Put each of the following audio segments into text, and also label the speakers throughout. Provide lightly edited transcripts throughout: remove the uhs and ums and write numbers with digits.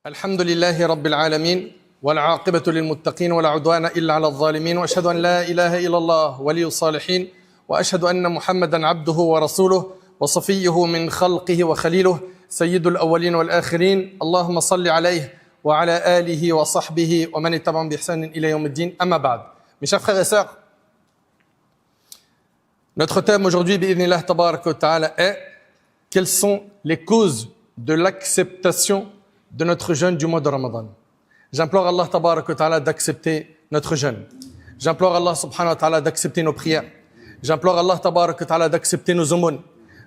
Speaker 1: الحمد لله رب العالمين والعاقبة للمتقين ولا عدوان إلا على الظالمين وأشهد أن لا إله إلا الله ولي الصالحين وأشهد أن محمدا عبده ورسوله وصفيه من خلقه وخليله سيد الأولين والآخرين اللهم صل عليه وعلى آله وصحبه ومن اتبعهم بإحسان إلى يوم الدين أما بعد. Mes chers frères et sœurs, notre thème aujourd'hui bi'idhnillah tabarak wa ta'ala est quelles sont les causes de l'acceptation de notre jeûne du mois de Ramadan. J'implore Allah tabarak wa ta'ala d'accepter notre jeûne. J'implore Allah subhanahu wa ta'ala d'accepter nos prières. J'implore Allah tabarak wa ta'ala d'accepter nos aumônes,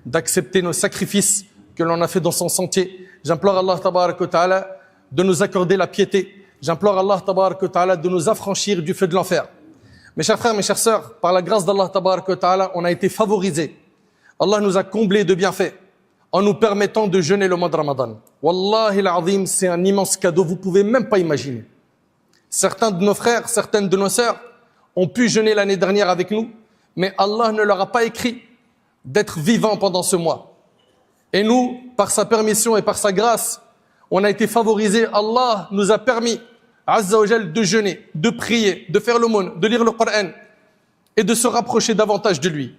Speaker 1: d'accepter nos sacrifices que l'on a fait dans son sentier. J'implore Allah tabarak wa ta'ala de nous accorder la piété. J'implore Allah tabarak wa ta'ala de nous affranchir du feu de l'enfer. Mes chers frères, mes chères sœurs, par la grâce d'Allah tabarak wa ta'ala, on a été favorisés. Allah nous a comblés de bienfaits en nous permettant de jeûner le mois de Ramadan. Wallahi l'azim, c'est un immense cadeau, vous pouvez même pas imaginer. Certains de nos frères, certaines de nos sœurs ont pu jeûner l'année dernière avec nous, mais Allah ne leur a pas écrit d'être vivants pendant ce mois. Et nous, par sa permission et par sa grâce, on a été favorisés. Allah nous a permis, Azza wa Jal, de jeûner, de prier, de faire l'aumône, de lire le Coran et de se rapprocher davantage de lui.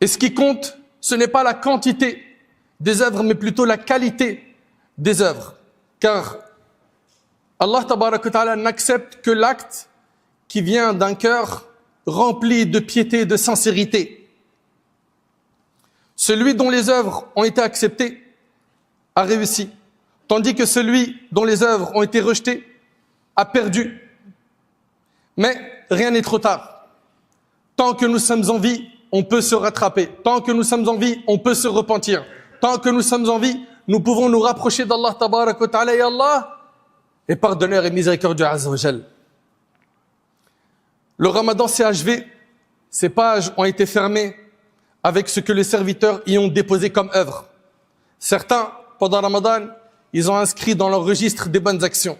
Speaker 1: Et ce qui compte, ce n'est pas la quantité des œuvres, mais plutôt la qualité des œuvres. Car Allah tabarak wa ta'ala n'accepte que l'acte qui vient d'un cœur rempli de piété et de sincérité. Celui dont les œuvres ont été acceptées a réussi, tandis que celui dont les œuvres ont été rejetées a perdu. Mais rien n'est trop tard. Tant que nous sommes en vie, on peut se rattraper. Tant que nous sommes en vie, on peut se repentir. Tant que nous sommes en vie, nous pouvons nous rapprocher d'Allah tabarak wa ta'ala, et Allah est pardonneur et miséricordieux Azza wa Jal. Le Ramadan s'est achevé, ses pages ont été fermées avec ce que les serviteurs y ont déposé comme œuvre. Certains, pendant Ramadan, ils ont inscrit dans leur registre des bonnes actions.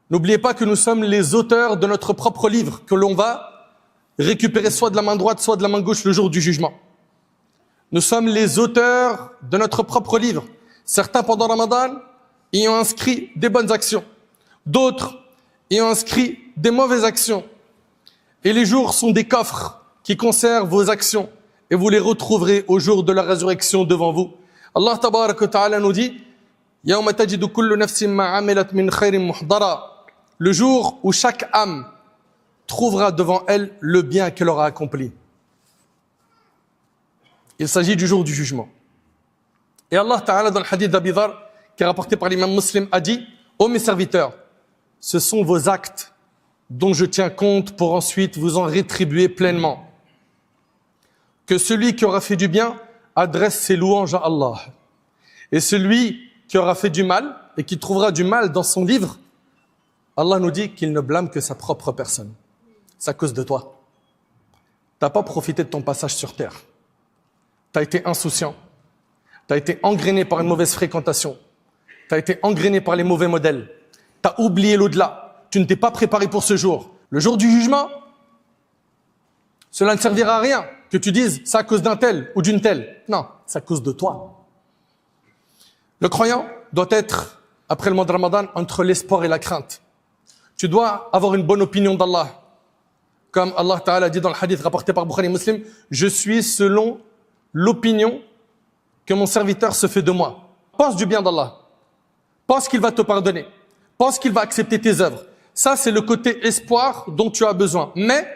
Speaker 1: N'oubliez pas que nous sommes les auteurs de notre propre livre, que l'on va récupérer soit de la main droite, soit de la main gauche le jour du jugement. Nous sommes les auteurs de notre propre livre. Certains, pendant Ramadan, y ont inscrit des bonnes actions. D'autres y ont inscrit des mauvaises actions. Et les jours sont des coffres qui conservent vos actions et vous les retrouverez au jour de la résurrection devant vous. Allah tabarak wa ta'ala nous dit يَوْمَ تَجِدُ كُلُّ نَفْسٍ مَا عَمِلَتْ مِنْ خَيْرٍ مُحْضَرًا. Le jour où chaque âme trouvera devant elle le bien qu'elle aura accompli. Il s'agit du jour du jugement. Et Allah Ta'ala, dans le hadith d'Abi Dharr, qui est rapporté par l'imam Muslim, a dit: ô mes serviteurs, ce sont vos actes dont je tiens compte pour ensuite vous en rétribuer pleinement. Que celui qui aura fait du bien adresse ses louanges à Allah. Et celui qui aura fait du mal et qui trouvera du mal dans son livre, Allah nous dit qu'il ne blâme que sa propre personne. C'est à cause de toi. Tu n'as pas profité de ton passage sur terre. Tu as été insouciant. Tu as été engrainé par une mauvaise fréquentation. Tu as été engrainé par les mauvais modèles. Tu as oublié l'au-delà. Tu ne t'es pas préparé pour ce jour. Le jour du jugement, cela ne servira à rien que tu dises c'est à cause d'un tel ou d'une telle. Non, c'est à cause de toi. Le croyant doit être, après le mois de Ramadan, entre l'espoir et la crainte. Tu dois avoir une bonne opinion d'Allah. Comme Allah Ta'ala dit dans le hadith rapporté par Bukhari et Muslim, je suis selon l'opinion que mon serviteur se fait de moi. Pense du bien d'Allah. Pense qu'il va te pardonner. Pense qu'il va accepter tes œuvres. Ça, c'est le côté espoir dont tu as besoin. Mais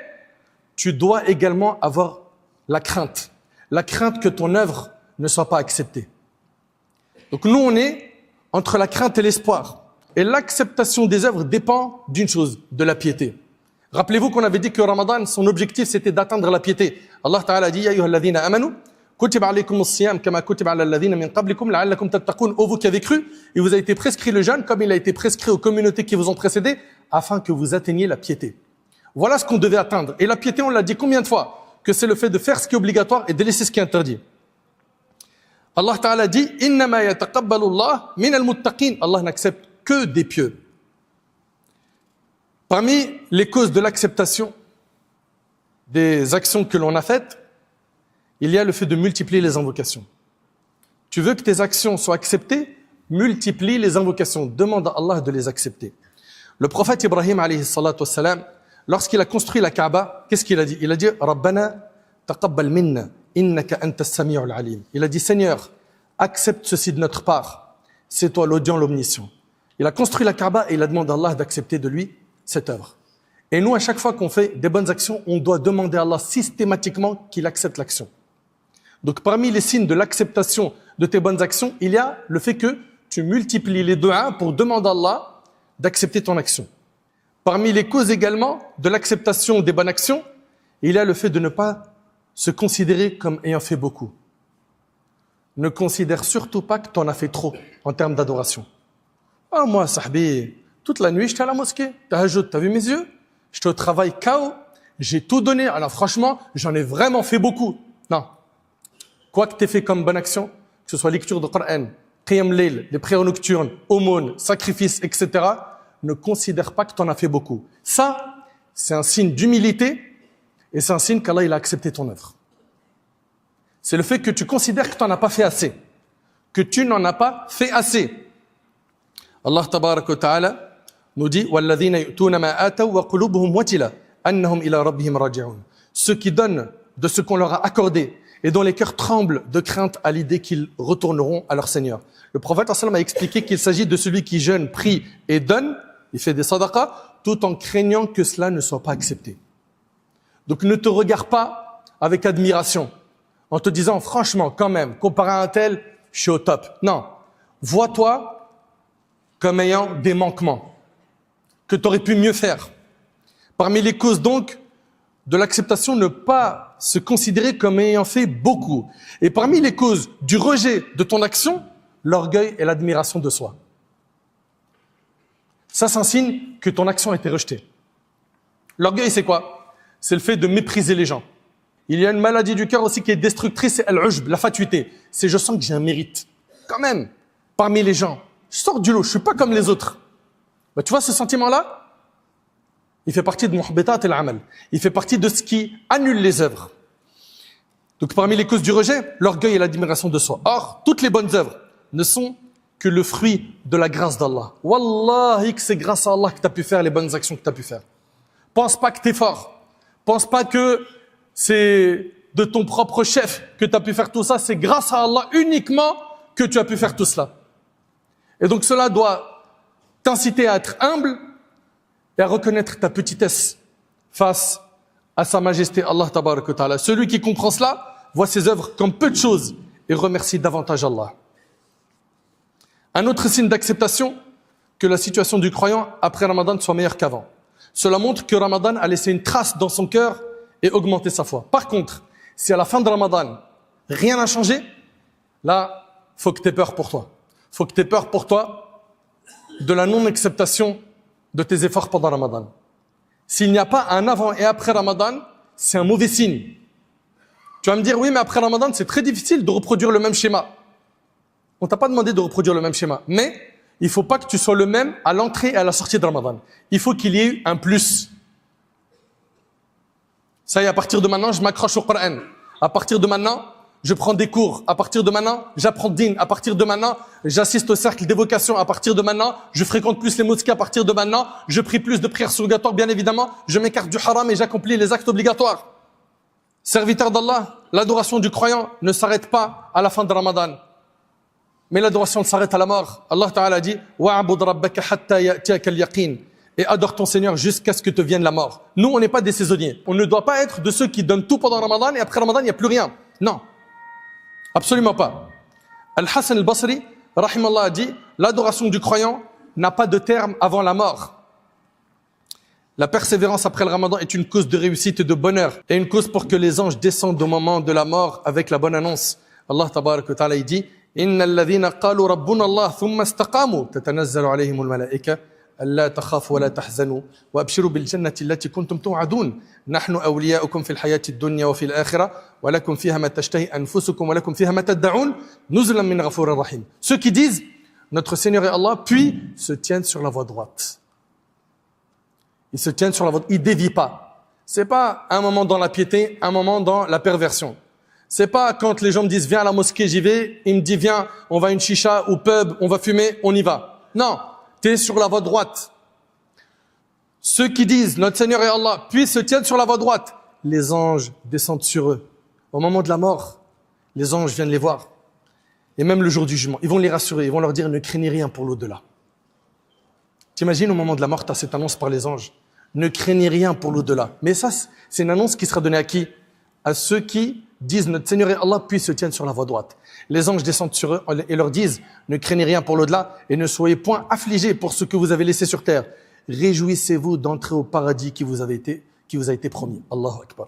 Speaker 1: tu dois également avoir la crainte. La crainte que ton œuvre ne soit pas acceptée. Donc nous, on est entre la crainte et l'espoir. Et l'acceptation des œuvres dépend d'une chose, de la piété. Rappelez-vous qu'on avait dit que Ramadan, son objectif, c'était d'atteindre la piété. Allah Ta'ala dit, Ya ayyuhalladhina amanu, kutiba alaykumus siyam kama kutiba ala alladhina min qablikum la'allakum tattaqun. Ô vous qui avez cru, il vous a été prescrit le jeûne comme il a été prescrit aux communautés qui vous ont précédé, afin que vous atteigniez la piété. Voilà ce qu'on devait atteindre. Et la piété, on l'a dit combien de fois? Que c'est le fait de faire ce qui est obligatoire et de laisser ce qui est interdit. Allah Ta'ala dit, Innama yataqabbalu Allah min al-muttaqin. Allah n'accepte que des pieux. Parmi les causes de l'acceptation des actions que l'on a faites, il y a le fait de multiplier les invocations. Tu veux que tes actions soient acceptées, multiplie les invocations, demande à Allah de les accepter. Le prophète Ibrahim alayhi salatu wassalam, lorsqu'il a construit la Kaaba, qu'est-ce qu'il a dit? Il a dit Rabbana taqabbal minna innaka antas sami'ul alim. Il a dit Seigneur, accepte ceci de notre part. C'est toi l'audient, l'omniscient. Il a construit la Kaaba et il a demandé à Allah d'accepter de lui cette œuvre. Et nous, à chaque fois qu'on fait des bonnes actions, on doit demander à Allah systématiquement qu'il accepte l'action. Donc parmi les signes de l'acceptation de tes bonnes actions, il y a le fait que tu multiplies les du'a pour demander à Allah d'accepter ton action. Parmi les causes également de l'acceptation des bonnes actions, il y a le fait de ne pas se considérer comme ayant fait beaucoup. Ne considère surtout pas que tu en as fait trop en termes d'adoration. Ah moi, sahbi, toute la nuit, j'étais à la mosquée. T'as vu mes yeux? J'étais au travail KO. J'ai tout donné. Alors franchement, j'en ai vraiment fait beaucoup. Non. Quoi que tu aies fait comme bonne action, que ce soit lecture de Coran, qiyam layl, les prières nocturnes, aumônes, sacrifices, etc., ne considère pas que tu en as fait beaucoup. Ça, c'est un signe d'humilité et c'est un signe qu'Allah il a accepté ton œuvre. C'est le fait que tu considères que tu n'en as pas fait assez. Que tu n'en as pas fait assez. Allah tabarak wa ta'ala nous dit وَالَّذِينَ يُؤْتُونَ مَا آتَوْا وَقُلُوبُهُمْ وَجِلَةٌ أَنَّهُمْ إِلَى رَبِّهِمْ رَاجِعُونَ. Ceux qui donnent de ce qu'on leur a accordé et dont les cœurs tremblent de crainte à l'idée qu'ils retourneront à leur Seigneur. Le prophète a expliqué qu'il s'agit de celui qui jeûne, prie et donne, il fait des sadaqas, tout en craignant que cela ne soit pas accepté. Donc ne te regarde pas avec admiration, en te disant franchement quand même, comparé à un tel, je suis au top. Non, vois-toi comme ayant des manquements, que tu aurais pu mieux faire. Parmi les causes donc de l'acceptation, ne pas se considérer comme ayant fait beaucoup. Et parmi les causes du rejet de ton action, l'orgueil et l'admiration de soi. Ça, c'est un signe que ton action a été rejetée. L'orgueil, c'est quoi? C'est le fait de mépriser les gens. Il y a une maladie du cœur aussi qui est destructrice, c'est al-ujb, la fatuité. C'est je sens que j'ai un mérite. Quand même, parmi les gens, je sors du lot, je suis pas comme les autres. Bah, tu vois ce sentiment-là? Il fait partie de muhbitat al-amal. Il fait partie de ce qui annule les œuvres. Donc parmi les causes du rejet, l'orgueil et l'admiration de soi. Or, toutes les bonnes œuvres ne sont que le fruit de la grâce d'Allah. Wallahi que c'est grâce à Allah que tu as pu faire les bonnes actions que tu as pu faire. Pense pas que tu es fort. Pense pas que c'est de ton propre chef que tu as pu faire tout ça. C'est grâce à Allah uniquement que tu as pu faire tout cela. Et donc cela doit t'inciter à être humble et à reconnaître ta petitesse face à sa majesté Allah tabarak wa ta'ala. Celui qui comprend cela voit ses œuvres comme peu de choses et remercie davantage Allah. Un autre signe d'acceptation, que la situation du croyant après Ramadan soit meilleure qu'avant. Cela montre que Ramadan a laissé une trace dans son cœur et augmenté sa foi. Par contre, si à la fin de Ramadan, rien n'a changé, là, faut que tu aies peur pour toi. Faut que tu aies peur pour toi de la non-acceptation de tes efforts pendant Ramadan. S'il n'y a pas un avant et après Ramadan, c'est un mauvais signe. Tu vas me dire, oui, mais après Ramadan, c'est très difficile de reproduire le même schéma. On t'a pas demandé de reproduire le même schéma. Mais il faut pas que tu sois le même à l'entrée et à la sortie de Ramadan. Il faut qu'il y ait eu un plus. Ça y est, à partir de maintenant, je m'accroche au Coran. À partir de maintenant, je prends des cours. À partir de maintenant, j'apprends din. À partir de maintenant, j'assiste au cercle d'évocation. À partir de maintenant, je fréquente plus les mosquées. À partir de maintenant, je prie plus de prières surrogatoires, bien évidemment. Je m'écarte du haram et j'accomplis les actes obligatoires. Serviteur d'Allah, l'adoration du croyant ne s'arrête pas à la fin de Ramadan. Mais l'adoration s'arrête à la mort. Allah Ta'ala dit وَعَبُدْ رَبَّكَ حَتَّى يَأْتِيَكَ الْيَقِينَ. Et adore ton Seigneur jusqu'à ce que te vienne la mort. Nous, on n'est pas des saisonniers. On ne doit pas être de ceux qui donnent tout pendant Ramadan et après Ramadan, il n'y a plus rien. Non. Absolument pas. Al-Hassan al-Basri, rahimallah, a dit l'adoration du croyant n'a pas de terme avant la mort. La persévérance après le Ramadan est une cause de réussite et de bonheur et une cause pour que les anges descendent au moment de la mort avec la bonne annonce. Allah tabarak wa ta'ala dit إن الذين قالوا ربنا الله ثم استقاموا تتنزل عليهم الملائكة ألا تخافوا ولا تحزنوا وأبشروا بالجنة التي كنتم توعدون نحن أولياؤكم في الحياة الدنيا وفي الآخرة ولكم فيها ما تشتهي أنفسكم ولكم فيها ما تدعون نزلا من غفور رحيم. Ceux qui disent notre Seigneur est Allah puis se tiennent sur la voie droite. Ils se tiennent sur la voie, ils dévient pas. C'est pas un moment dans la piété, un moment dans la perversion. C'est pas quand les gens me disent viens à la mosquée, j'y vais. Il me dit viens, on va à une chicha ou pub, on va fumer, on y va. Non, tu es sur la voie droite. Ceux qui disent notre Seigneur est Allah, puis se tiennent sur la voie droite. Les anges descendent sur eux. Au moment de la mort, les anges viennent les voir. Et même le jour du jugement, ils vont les rassurer, ils vont leur dire ne craignez rien pour l'au-delà. T'imagines au moment de la mort, tu as cette annonce par les anges. Ne craignez rien pour l'au-delà. Mais ça, c'est une annonce qui sera donnée à qui? À ceux qui disent notre Seigneur est Allah, puis se tiennent sur la voie droite. Les anges descendent sur eux et leur disent ne craignez rien pour l'au-delà et ne soyez point affligés pour ce que vous avez laissé sur terre. Réjouissez-vous d'entrer au paradis qui vous a été promis. Allahu Akbar.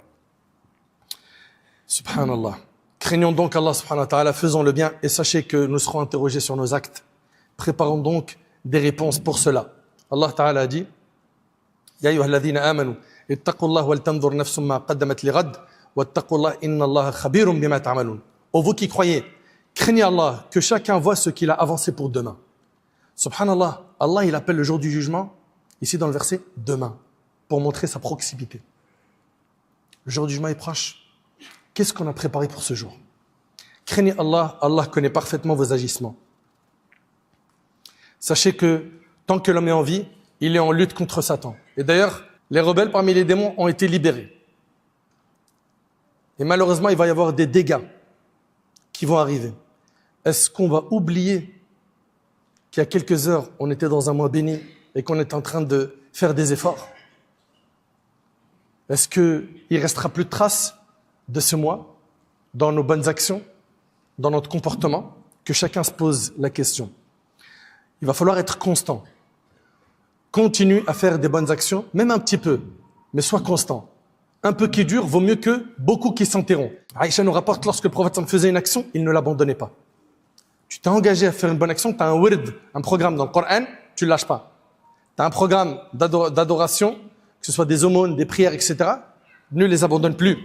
Speaker 1: Subhanallah. Craignons donc Allah subhanahu wa ta'ala, faisons le bien et sachez que nous serons interrogés sur nos actes. Préparons donc des réponses pour cela. Allah ta'ala a dit Ya ayyuhalladhina amanu ittaqullah wal tanzur nafsum ma qaddamat lighad wattaqullah inna Allaha khabirun bima ta'malun. Ô vous qui croyez, craignez Allah, que chacun voit ce qu'il a avancé pour demain. Subhanallah, Allah il appelle le jour du jugement, ici dans le verset, demain, pour montrer sa proximité. Le jour du jugement est proche. Qu'est-ce qu'on a préparé pour ce jour? Craignez Allah, Allah connaît parfaitement vos agissements. Sachez que tant que l'homme est en vie, il est en lutte contre Satan. Et d'ailleurs, les rebelles parmi les démons ont été libérés. Et malheureusement, il va y avoir des dégâts qui vont arriver. Est-ce qu'on va oublier qu'il y a quelques heures, on était dans un mois béni et qu'on est en train de faire des efforts? Est-ce qu'il ne restera plus de traces de ce mois dans nos bonnes actions, dans notre comportement? Que chacun se pose la question. Il va falloir être constant. Continue à faire des bonnes actions, même un petit peu, mais sois constant. Un peu qui dure vaut mieux que beaucoup qui s'interrompent. Aïcha nous rapporte, lorsque le prophète faisait une action, il ne l'abandonnait pas. Tu t'es engagé à faire une bonne action, tu as un wird, un programme dans le Coran, tu ne lâches pas. Tu as un programme d'adoration, que ce soit des aumônes, des prières, etc. Ne les abandonne plus.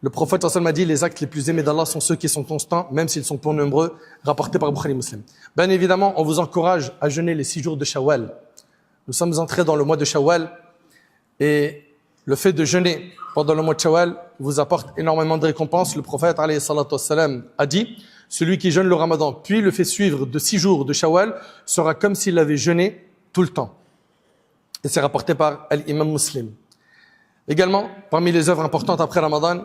Speaker 1: Le prophète m'a dit, les actes les plus aimés d'Allah sont ceux qui sont constants, même s'ils sont peu nombreux, rapportés par Bukhari Muslim. Bien évidemment, on vous encourage à jeûner les 6 jours de Shawwal. Nous sommes entrés dans le mois de Shawwal et le fait de jeûner pendant le mois de Shawwal vous apporte énormément de récompenses. Le prophète alayhi salatu wassalam a dit, celui qui jeûne le Ramadan puis le fait suivre de 6 jours de Shawwal sera comme s'il avait jeûné tout le temps. Et c'est rapporté par l'imam Muslim. Également, parmi les œuvres importantes après Ramadan,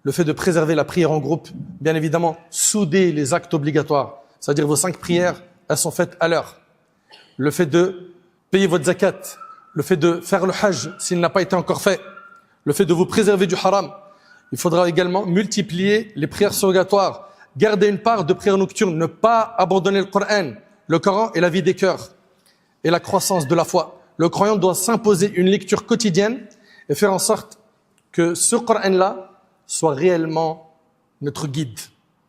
Speaker 1: le fait de préserver la prière en groupe, bien évidemment, souder les actes obligatoires, c'est-à-dire vos 5 prières, elles sont faites à l'heure. Le fait de payer votre zakat, le fait de faire le hajj s'il n'a pas été encore fait, le fait de vous préserver du haram. Il faudra également multiplier les prières surrogatoires, garder une part de prière nocturne, ne pas abandonner le Coran. Le Coran est la vie des cœurs et la croissance de la foi. Le croyant doit s'imposer une lecture quotidienne et faire en sorte que ce Coran-là soit réellement notre guide.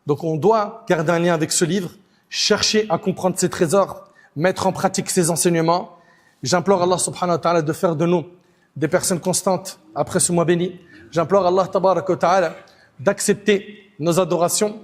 Speaker 1: Donc on doit garder un lien avec ce livre, chercher à comprendre ses trésors, mettre en pratique ses enseignements. J'implore Allah subhanahu wa ta'ala de faire de nous des personnes constantes après ce mois béni. J'implore Allah tabaraka wa ta'ala d'accepter nos adorations.